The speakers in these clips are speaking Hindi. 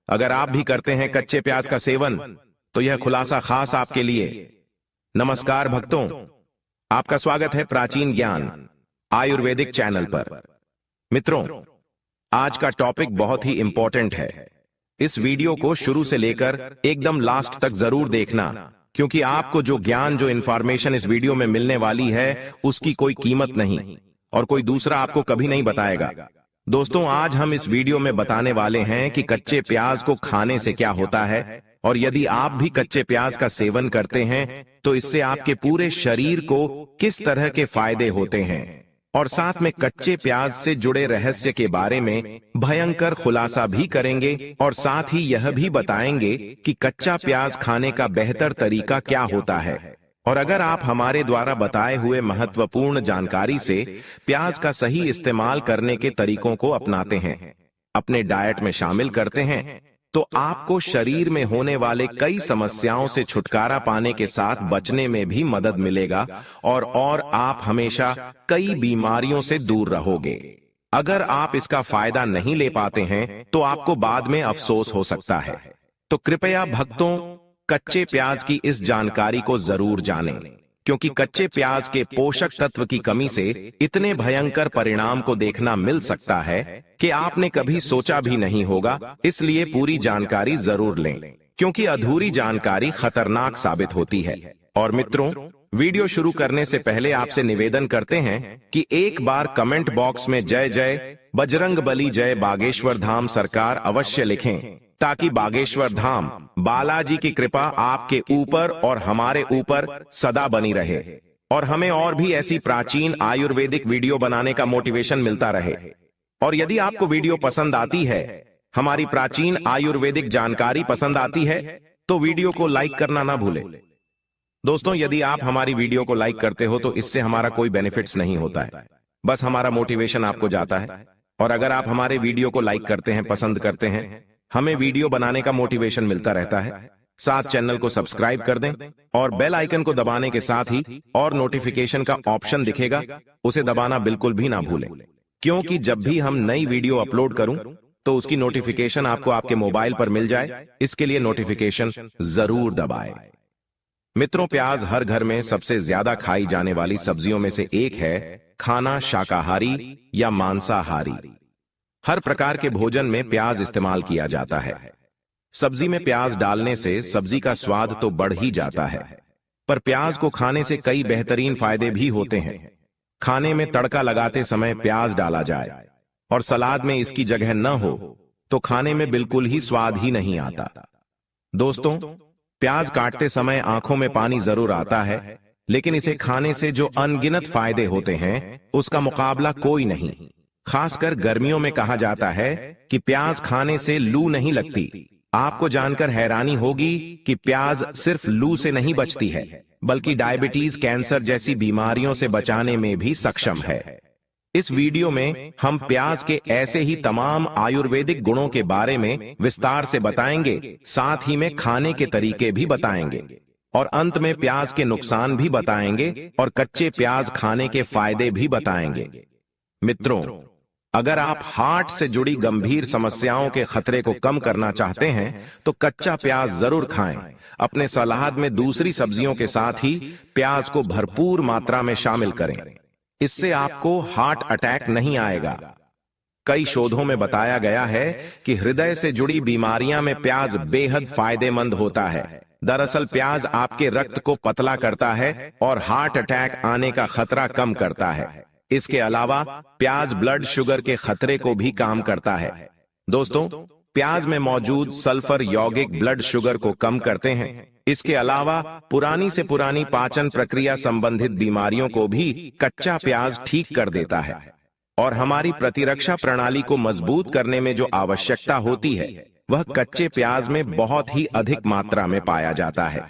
अगर आप भी करते हैं कच्चे प्याज का सेवन तो यह खुलासा खास आपके लिए। नमस्कार भक्तों, आपका स्वागत है प्राचीन ज्ञान आयुर्वेदिक चैनल पर। मित्रों, आज का टॉपिक बहुत ही इंपॉर्टेंट है। इस वीडियो को शुरू से लेकर एकदम लास्ट तक जरूर देखना, क्योंकि आपको जो ज्ञान, जो इंफॉर्मेशन इस वीडियो में मिलने वाली है उसकी कोई कीमत नहीं और कोई दूसरा आपको कभी नहीं बताएगा। दोस्तों, आज हम इस वीडियो में बताने वाले हैं कि कच्चे प्याज को खाने से क्या होता है, और यदि आप भी कच्चे प्याज का सेवन करते हैं तो इससे आपके पूरे शरीर को किस तरह के फायदे होते हैं, और साथ में कच्चे प्याज से जुड़े रहस्य के बारे में भयंकर खुलासा भी करेंगे, और साथ ही यह भी बताएंगे कि कच्चा प्याज खाने का बेहतर तरीका क्या होता है। और अगर आप हमारे द्वारा बताए हुए महत्वपूर्ण जानकारी से प्याज का सही इस्तेमाल करने के तरीकों को अपनाते हैं, अपने डाइट में शामिल करते हैं, तो आपको शरीर में होने वाले कई समस्याओं से छुटकारा पाने के साथ बचने में भी मदद मिलेगा, और आप हमेशा कई बीमारियों से दूर रहोगे। अगर आप इसका फायदा नहीं ले पाते हैं तो आपको बाद में अफसोस हो सकता है। तो कृपया भक्तों, कच्चे प्याज की इस जानकारी को जरूर जानें, क्योंकि कच्चे प्याज के पोषक तत्व की कमी से इतने भयंकर परिणाम को देखना मिल सकता है कि आपने कभी सोचा भी नहीं होगा। इसलिए पूरी जानकारी जरूर लें, क्योंकि अधूरी जानकारी खतरनाक साबित होती है। और मित्रों, वीडियो शुरू करने से पहले आपसे निवेदन करते हैं कि एक बार कमेंट बॉक्स में जय जय बजरंगबली, जय बागेश्वर धाम सरकार अवश्य लिखें, ताकि बागेश्वर धाम बालाजी की कृपा आपके ऊपर और हमारे ऊपर सदा बनी रहे, और हमें और भी ऐसी प्राचीन आयुर्वेदिक वीडियो बनाने का मोटिवेशन मिलता रहे। और यदि आपको वीडियो पसंद आती है, हमारी प्राचीन आयुर्वेदिक जानकारी पसंद आती है, तो वीडियो को लाइक करना ना भूलें। दोस्तों, यदि आप हमारी वीडियो को लाइक करते हो तो इससे हमारा कोई बेनिफिट्स नहीं होता है, बस हमारा मोटिवेशन आपको जाता है। और अगर आप हमारे वीडियो को लाइक करते हैं, पसंद करते हैं, हमें वीडियो बनाने का मोटिवेशन मिलता रहता है। साथ चैनल को सब्सक्राइब कर दें और बेल आइकन को दबाने के साथ ही और नोटिफिकेशन का ऑप्शन दिखेगा, उसे दबाना बिल्कुल भी ना भूलें, क्योंकि जब भी हम नई वीडियो अपलोड करूं तो उसकी नोटिफिकेशन आपको आपके मोबाइल पर मिल जाए। इसके लिए नोटिफिकेशन जरूर दबाएं। मित्रों, प्याज हर घर में सबसे ज्यादा खाई जाने वाली सब्जियों में से एक है। खाना शाकाहारी या मांसाहारी, हर प्रकार के भोजन में प्याज इस्तेमाल किया जाता है। सब्जी में प्याज डालने से सब्जी का स्वाद तो बढ़ ही जाता है, पर प्याज को खाने से कई बेहतरीन फायदे भी होते हैं। खाने में तड़का लगाते समय प्याज डाला जाए और सलाद में इसकी जगह न हो तो खाने में बिल्कुल ही स्वाद ही नहीं आता। दोस्तों, प्याज काटते समय आंखों में पानी जरूर आता है, लेकिन इसे खाने से जो अनगिनत फायदे होते हैं उसका मुकाबला कोई नहीं। खासकर गर्मियों में कहा जाता है कि प्याज खाने से लू नहीं लगती। आपको जानकर हैरानी होगी कि प्याज सिर्फ लू से नहीं बचती है, बल्कि डायबिटीज, कैंसर जैसी बीमारियों से बचाने में भी सक्षम है। इस वीडियो में हम प्याज के ऐसे ही तमाम आयुर्वेदिक गुणों के बारे में विस्तार से बताएंगे, साथ ही में खाने के तरीके भी बताएंगे, और अंत में प्याज के नुकसान भी बताएंगे और कच्चे प्याज खाने के फायदे भी बताएंगे। मित्रों, अगर आप हार्ट से जुड़ी गंभीर समस्याओं के खतरे को कम करना चाहते हैं तो कच्चा प्याज जरूर खाएं। अपने सलाद में दूसरी सब्जियों के साथ ही प्याज को भरपूर मात्रा में शामिल करें। इससे आपको हार्ट अटैक नहीं आएगा। कई शोधों में बताया गया है कि हृदय से जुड़ी बीमारियां में प्याज बेहद फायदेमंद होता है। दरअसल प्याज आपके रक्त को पतला करता है और हार्ट अटैक आने का खतरा कम करता है। इसके अलावा प्याज ब्लड शुगर के खतरे को भी कम करता है। दोस्तों, प्याज में मौजूद सल्फर यौगिक ब्लड शुगर को कम करते हैं। इसके अलावा पुरानी से पुरानी पाचन प्रक्रिया संबंधित बीमारियों को भी कच्चा प्याज ठीक कर देता है, और हमारी प्रतिरक्षा प्रणाली को मजबूत करने में जो आवश्यकता होती है वह कच्चे प्याज में बहुत ही अधिक मात्रा में पाया जाता है।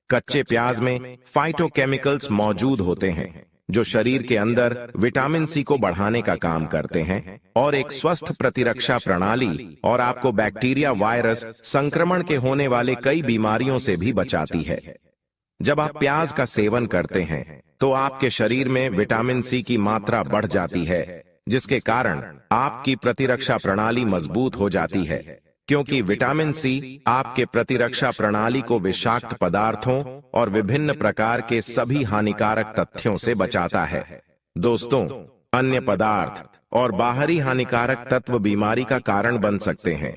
कच्चे प्याज में फाइटोकेमिकल्स मौजूद होते हैं जो शरीर के अंदर विटामिन सी को बढ़ाने का काम करते हैं और एक स्वस्थ प्रतिरक्षा प्रणाली और आपको बैक्टीरिया, वायरस, संक्रमण के होने वाले कई बीमारियों से भी बचाती है। जब आप प्याज का सेवन करते हैं तो आपके शरीर में विटामिन सी की मात्रा बढ़ जाती है, जिसके कारण आपकी प्रतिरक्षा प्रणाली मजबूत हो जाती है। क्योंकि विटामिन सी आपके प्रतिरक्षा प्रणाली को विषाक्त पदार्थों और विभिन्न प्रकार के सभी हानिकारक तथ्यों से बचाता है। दोस्तों, अन्य पदार्थ और बाहरी हानिकारक तत्व बीमारी का कारण बन सकते हैं।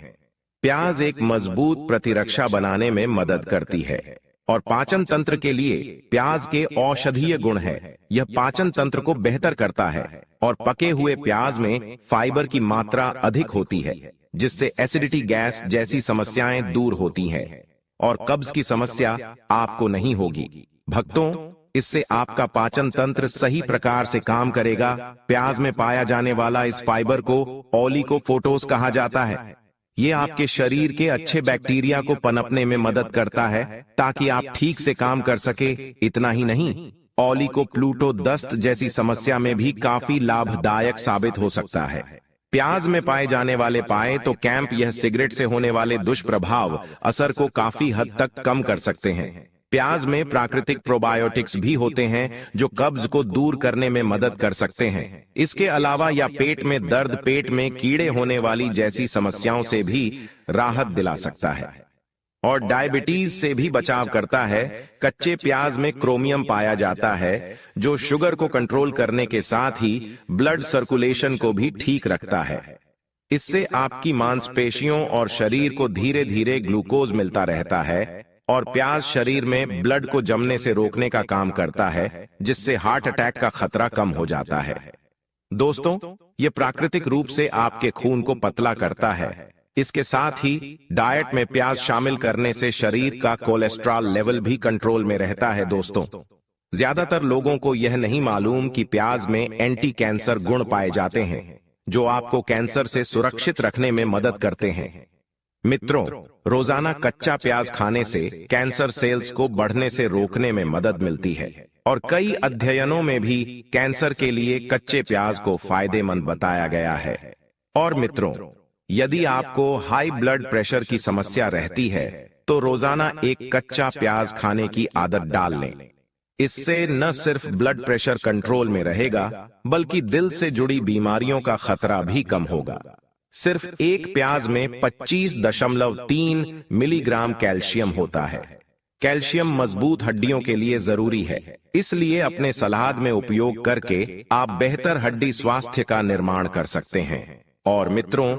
प्याज एक मजबूत प्रतिरक्षा बनाने में मदद करती है और पाचन तंत्र के लिए प्याज के औषधीय गुण है। यह पाचन तंत्र को बेहतर करता है और पके हुए प्याज में फाइबर की मात्रा अधिक होती है, जिससे एसिडिटी गैस जैसी समस्याएं दूर होती हैं और कब्ज की समस्या आपको नहीं होगी। भक्तों, इससे आपका पाचन तंत्र सही प्रकार से काम करेगा। प्याज में पाया जाने वाला इस फाइबर को ओलिगोफोटोस कहा जाता है। ये आपके शरीर के अच्छे बैक्टीरिया को पनपने में मदद करता है ताकि आप ठीक से काम कर सके। इतना ही नहीं, ओलिगोप्लूटो दस्त जैसी समस्या में भी काफी लाभदायक साबित हो सकता है। प्याज में पाए जाने वाले तो कैंप यह सिगरेट से होने वाले दुष्प्रभाव असर को काफी हद तक कम कर सकते हैं। प्याज में प्राकृतिक प्रोबायोटिक्स भी होते हैं जो कब्ज को दूर करने में मदद कर सकते हैं। इसके अलावा यह पेट में दर्द, पेट में कीड़े होने वाली जैसी समस्याओं से भी राहत दिला सकता है और डायबिटीज से भी बचाव करता है। कच्चे प्याज में क्रोमियम पाया जाता है जो शुगर को कंट्रोल करने के साथ ही ब्लड सर्कुलेशन को भी ठीक रखता है। इससे आपकी मांसपेशियों और शरीर को धीरे धीरे ग्लूकोज मिलता रहता है और प्याज शरीर में ब्लड को जमने से रोकने का काम करता है, जिससे हार्ट अटैक का खतरा कम हो जाता है। दोस्तों, यह प्राकृतिक रूप से आपके खून को पतला करता है। इसके साथ ही डाइट में प्याज शामिल करने से शरीर का कोलेस्ट्रॉल लेवल भी कंट्रोल में रहता है। दोस्तों, ज्यादातर लोगों को यह नहीं मालूम कि प्याज में एंटी कैंसर गुण पाए जाते हैं जो आपको कैंसर से सुरक्षित रखने में मदद करते हैं। मित्रों, रोजाना कच्चा प्याज खाने से कैंसर सेल्स को बढ़ने से रोकने में मदद मिलती है और कई अध्ययनों में भी कैंसर के लिए कच्चे प्याज को फायदेमंद बताया गया है। और मित्रों, यदि आपको हाई ब्लड प्रेशर की समस्या रहती है तो रोजाना एक कच्चा प्याज खाने की आदत डाल लें। इससे न सिर्फ ब्लड प्रेशर कंट्रोल में रहेगा बल्कि दिल से जुड़ी बीमारियों का खतरा भी कम होगा। सिर्फ एक प्याज में 25.3 मिलीग्राम कैल्शियम होता है। कैल्शियम मजबूत हड्डियों के लिए जरूरी है, इसलिए अपने सलाद में उपयोग करके आप बेहतर हड्डी स्वास्थ्य का निर्माण कर सकते हैं। और मित्रों,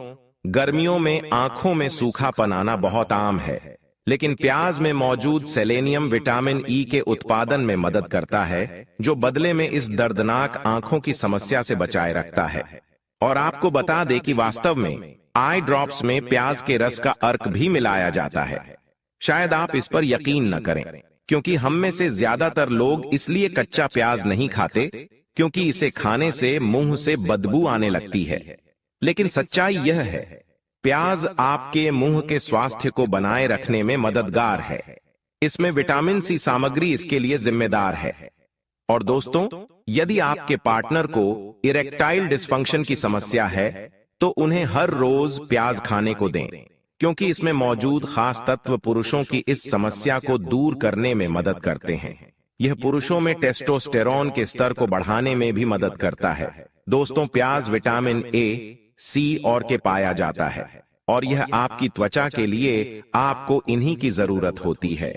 गर्मियों में आंखों में सूखापन आना बहुत आम है, लेकिन प्याज में मौजूद सेलेनियम विटामिन ई के उत्पादन में मदद करता है, जो बदले में इस दर्दनाक आंखों की समस्या से बचाए रखता है। और आपको बता दें कि वास्तव में आई ड्रॉप्स में प्याज के रस का अर्क भी मिलाया जाता है। शायद आप इस पर यकीन न करें, क्योंकि हम में से ज्यादातर लोग इसलिए कच्चा प्याज नहीं खाते क्योंकि इसे खाने से मुंह से बदबू आने लगती है। लेकिन सच्चाई यह है, प्याज आपके मुंह के स्वास्थ्य को बनाए रखने में मददगार है। इसमें विटामिन सी सामग्री इसके लिए जिम्मेदार है। और दोस्तों, यदि आपके पार्टनर को इरेक्टाइल डिस्फंक्शन की समस्या है तो उन्हें हर रोज प्याज खाने को दें, क्योंकि इसमें मौजूद खास तत्व पुरुषों की इस समस्या को दूर करने में मदद करते हैं। यह पुरुषों में टेस्टोस्टेरोन के स्तर को बढ़ाने में भी मदद करता है। दोस्तों, प्याज विटामिन ए, सी और के पाया जाता है और यह आपकी त्वचा के लिए आपको इन्हीं की जरूरत होती है।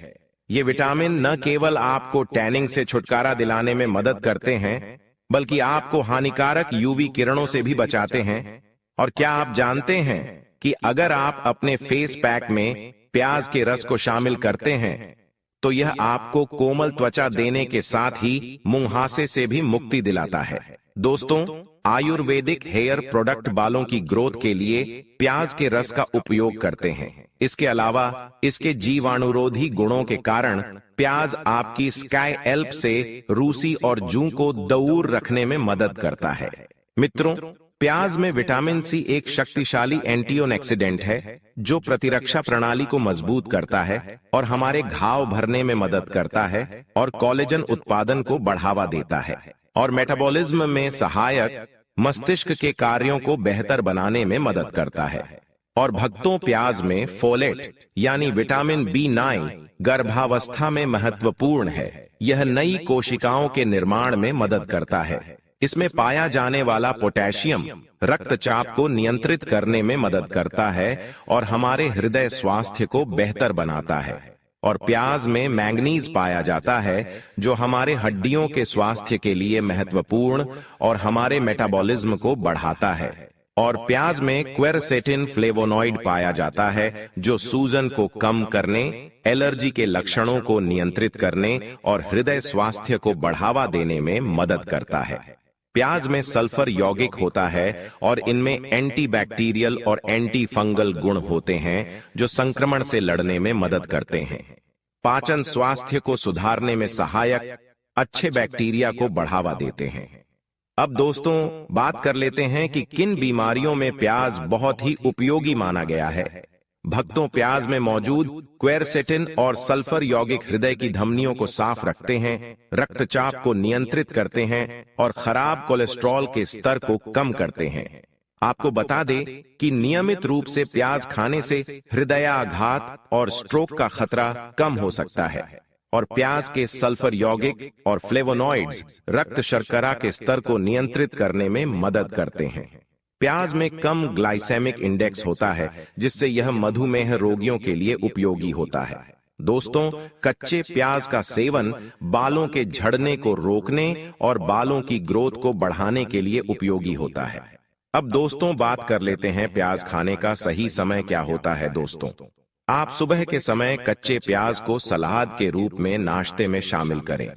ये विटामिन न केवल आपको टैनिंग से छुटकारा दिलाने में मदद करते हैं, बल्कि आपको हानिकारक यूवी किरणों से भी बचाते हैं। और क्या आप जानते हैं कि अगर आप अपने फेस पैक में प्याज के रस को शामिल करते हैं तो यह आपको कोमल त्वचा देने के साथ ही मुंहासे से भी मुक्ति दिलाता है। दोस्तों, आयुर्वेदिक हेयर प्रोडक्ट बालों की ग्रोथ के लिए प्याज के रस का उपयोग करते हैं। इसके अलावा इसके जीवाणुरोधी गुणों के कारण प्याज आपकी स्काई एल्प से रूसी और जूं को दूर रखने में मदद करता है। मित्रों, प्याज में विटामिन सी एक शक्तिशाली एंटीऑक्सीडेंट है जो प्रतिरक्षा प्रणाली को मजबूत करता है और हमारे घाव भरने में मदद करता है और कोलेजन उत्पादन को बढ़ावा देता है और मेटाबॉलिज्म में सहायक मस्तिष्क के कार्यों को बेहतर बनाने में मदद करता है। और भक्तों, प्याज में फोलेट यानी विटामिन B9 गर्भावस्था में महत्वपूर्ण है। यह नई कोशिकाओं के निर्माण में मदद करता है। इसमें पाया जाने वाला पोटेशियम रक्तचाप को नियंत्रित करने में मदद करता है और हमारे हृदय स्वास्थ्य को बेहतर बनाता है। और प्याज में मैंगनीज पाया जाता है जो हमारे हड्डियों के स्वास्थ्य के लिए महत्वपूर्ण और हमारे मेटाबॉलिज्म को बढ़ाता है। और प्याज में क्वेरसेटिन फ्लेवोनॉइड पाया जाता है जो सूजन को कम करने, एलर्जी के लक्षणों को नियंत्रित करने और हृदय स्वास्थ्य को बढ़ावा देने में मदद करता है। प्याज में सल्फर यौगिक होता है और इनमें एंटीबैक्टीरियल और एंटी फंगल गुण होते हैं जो संक्रमण से लड़ने में मदद करते हैं, पाचन स्वास्थ्य को सुधारने में सहायक, अच्छे बैक्टीरिया को बढ़ावा देते हैं। अब दोस्तों बात कर लेते हैं कि किन बीमारियों में प्याज बहुत ही उपयोगी माना गया है। भक्तों, प्याज में मौजूद क्वेरसेटिन और सल्फर यौगिक हृदय की धमनियों को साफ रखते हैं, रक्तचाप को नियंत्रित करते हैं और खराब कोलेस्ट्रॉल के स्तर को कम करते हैं। आपको बता दें कि नियमित रूप से प्याज खाने से हृदयाघात और स्ट्रोक का खतरा कम हो सकता है। और प्याज के सल्फर यौगिक और फ्लेवोनॉइड्स रक्त शर्करा के स्तर को नियंत्रित करने में मदद करते हैं। प्याज में कम ग्लाइसेमिक इंडेक्स होता है जिससे यह मधुमेह रोगियों के लिए उपयोगी होता है। दोस्तों, कच्चे प्याज का सेवन बालों के झड़ने को रोकने और बालों की ग्रोथ को बढ़ाने के लिए उपयोगी होता है। अब दोस्तों बात कर लेते हैं प्याज खाने का सही समय क्या होता है। दोस्तों, आप सुबह के समय कच्चे प्याज को सलाद के रूप में नाश्ते में शामिल करें।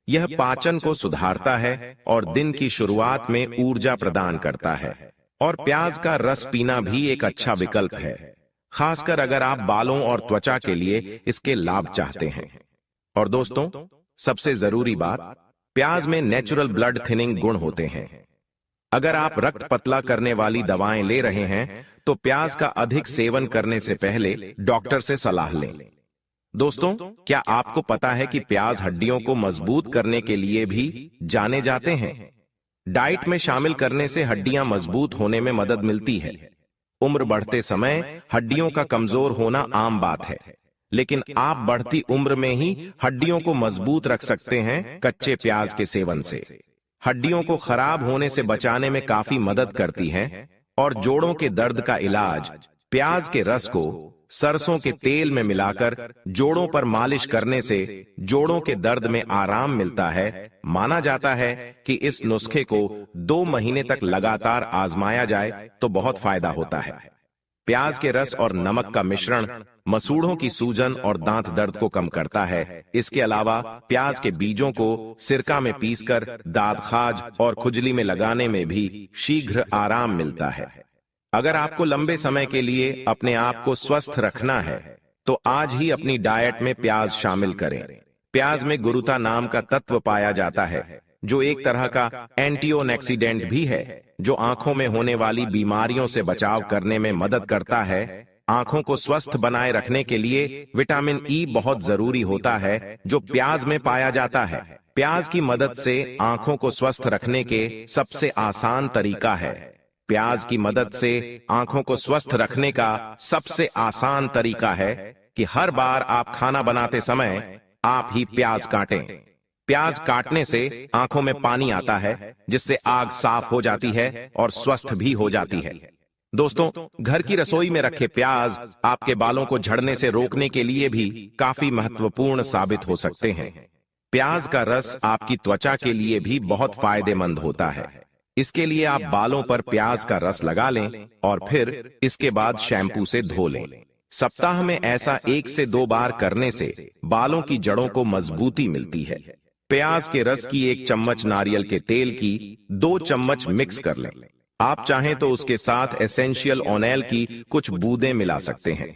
यह पाचन को सुधारता है और दिन की शुरुआत में ऊर्जा प्रदान करता है। और प्याज का रस पीना भी एक अच्छा विकल्प है, खासकर अगर आप बालों और त्वचा के लिए इसके लाभ चाहते हैं। और दोस्तों सबसे जरूरी बात, प्याज में नेचुरल ब्लड थिनिंग गुण होते हैं। अगर आप रक्त पतला करने वाली दवाएं ले रहे हैं तो प्याज का अधिक सेवन करने से पहले डॉक्टर से सलाह लें। दोस्तों, क्या आपको पता है कि प्याज हड्डियों को मजबूत करने के लिए भी जाने जाते हैं? डाइट में शामिल करने से हड्डियां मजबूत होने में मदद मिलती है। उम्र बढ़ते समय हड्डियों का कमजोर होना आम बात है, लेकिन आप बढ़ती उम्र में ही हड्डियों को मजबूत रख सकते हैं कच्चे प्याज के सेवन से। हड्डियों को खराब होने से बचाने में काफी मदद करती है। और जोड़ों के दर्द का इलाज प्याज के रस को सरसों के तेल में मिलाकर जोड़ों पर मालिश करने से जोड़ों के दर्द में आराम मिलता है। माना जाता है कि इस नुस्खे को 2 महीने तक लगातार आजमाया जाए तो बहुत फायदा होता है। प्याज के रस और नमक का मिश्रण मसूड़ों की सूजन और दांत दर्द को कम करता है। इसके अलावा प्याज के बीजों को सिरका में पीसकर दांत खाज और खुजली में लगाने में भी शीघ्र आराम मिलता है। अगर आपको लंबे समय के लिए अपने आप को स्वस्थ रखना है तो आज ही अपनी डाइट में प्याज शामिल करें। प्याज में गुरुता नाम का तत्व पाया जाता है जो एक तरह का एंटीऑक्सीडेंट भी है, जो आंखों में होने वाली बीमारियों से बचाव करने में मदद करता है। आंखों को स्वस्थ बनाए रखने के लिए विटामिन ई बहुत जरूरी होता है जो प्याज में पाया जाता है। प्याज की मदद से आंखों को स्वस्थ रखने के सबसे आसान तरीका है। प्याज की मदद से आंखों को स्वस्थ रखने का सबसे आसान तरीका है कि हर बार आप खाना बनाते समय आप ही प्याज काटें। प्याज काटने से आंखों में पानी आता है जिससे आग साफ हो जाती है और स्वस्थ भी हो जाती है। दोस्तों, घर की रसोई में रखे प्याज आपके बालों को झड़ने से रोकने के लिए भी काफी महत्वपूर्ण साबित हो सकते हैं। प्याज का रस आपकी त्वचा के लिए भी बहुत फायदेमंद होता है। इसके लिए आप बालों पर प्याज का रस लगा लें और फिर इसके बाद शैम्पू से धो लें। सप्ताह में ऐसा 1 से 2 बार करने से बालों की जड़ों को मजबूती मिलती है। प्याज के रस की 1 चम्मच नारियल के तेल की 2 चम्मच मिक्स कर लें। आप चाहें तो उसके साथ एसेंशियल ऑनेल की कुछ बूंदें मिला सकते हैं।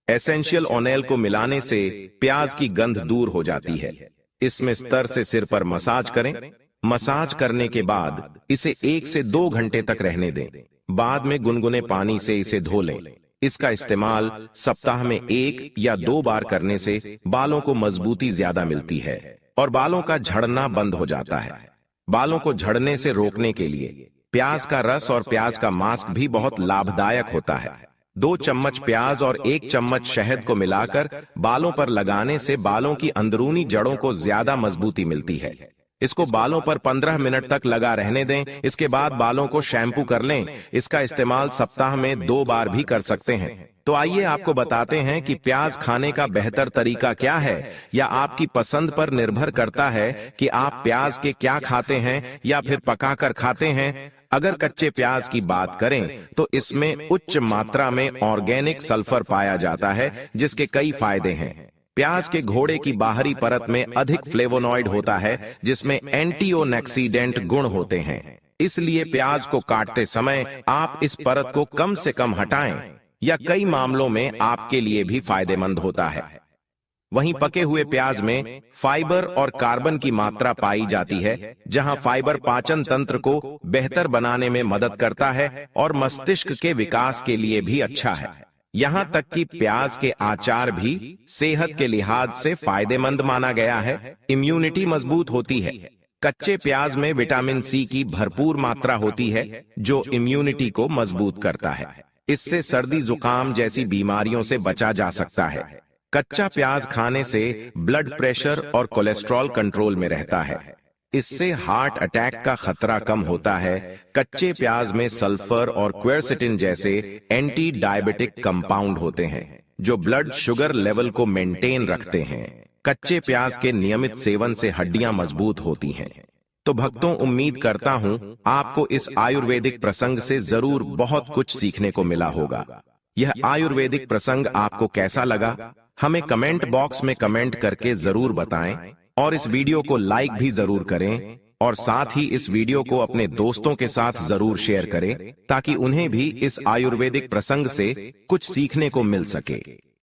एसेंशियल ऑनेल को मिलाने से प्याज की गंध दूर हो जाती है। इसमें स्तर से सिर पर मसाज करें। मसाज करने के बाद इसे 1 से 2 घंटे तक रहने दें। बाद में गुनगुने पानी से इसे धो लें। इसका इस्तेमाल सप्ताह में 1 या 2 बार करने से बालों को मजबूती ज्यादा मिलती है और बालों का झड़ना बंद हो जाता है। बालों को झड़ने से रोकने के लिए प्याज का रस और प्याज का मास्क भी बहुत लाभदायक होता है। 2 चम्मच प्याज और 1 चम्मच शहद को मिलाकर बालों पर लगाने से बालों की अंदरूनी जड़ों को ज्यादा मजबूती मिलती है। इसको बालों पर 15 मिनट तक लगा रहने दें। इसके बाद बालों को शैम्पू कर लें। इसका इस्तेमाल सप्ताह में 2 बार भी कर सकते हैं। तो आइए आपको बताते हैं कि प्याज खाने का बेहतर तरीका क्या है, या आपकी पसंद पर निर्भर करता है कि आप प्याज के क्या खाते हैं या फिर पकाकर खाते हैं। अगर कच्चे प्याज की बात करें तो इसमें उच्च मात्रा में ऑर्गेनिक सल्फर पाया जाता है, जिसके कई फायदे हैं। प्याज के घोड़े की बाहरी परत में अधिक फ्लेवोनॉइड होता है, जिसमें एंटीओक्सीडेंट गुण होते हैं। इसलिए प्याज को काटते समय आप इस परत को कम से कम हटाएं, या कई मामलों में आपके लिए भी फायदेमंद होता है। वहीं पके हुए प्याज में फाइबर और कार्बन की मात्रा पाई जाती है, जहां फाइबर पाचन तंत्र को बेहतर बनाने में मदद करता है और मस्तिष्क के विकास के लिए भी अच्छा है। यहां तक कि प्याज के अचार भी सेहत के लिहाज से फायदेमंद माना गया है। इम्यूनिटी मजबूत होती है। कच्चे प्याज में विटामिन सी की भरपूर मात्रा होती है, जो इम्यूनिटी को मजबूत करता है। इससे सर्दी जुकाम जैसी बीमारियों से बचा जा सकता है। कच्चा प्याज खाने से ब्लड प्रेशर और कोलेस्ट्रॉल कंट्रोल में रहता है। इससे हार्ट अटैक का खतरा कम होता है। कच्चे प्याज में सल्फर और क्वेरसेटिन जैसे एंटी डायबिटिक कंपाउंड होते हैं, जो ब्लड शुगर लेवल को मेंटेन रखते हैं। कच्चे प्याज के नियमित सेवन से हड्डियां मजबूत होती हैं। तो भक्तों, उम्मीद करता हूं आपको इस आयुर्वेदिक प्रसंग से जरूर बहुत कुछ सीखने को मिला होगा। यह आयुर्वेदिक प्रसंग आपको कैसा लगा, हमें कमेंट बॉक्स में कमेंट करके जरूर बताएं, और इस वीडियो को लाइक भी जरूर करें, और साथ ही इस वीडियो को अपने दोस्तों के साथ जरूर शेयर करें, ताकि उन्हें भी इस आयुर्वेदिक प्रसंग से कुछ सीखने को मिल सके।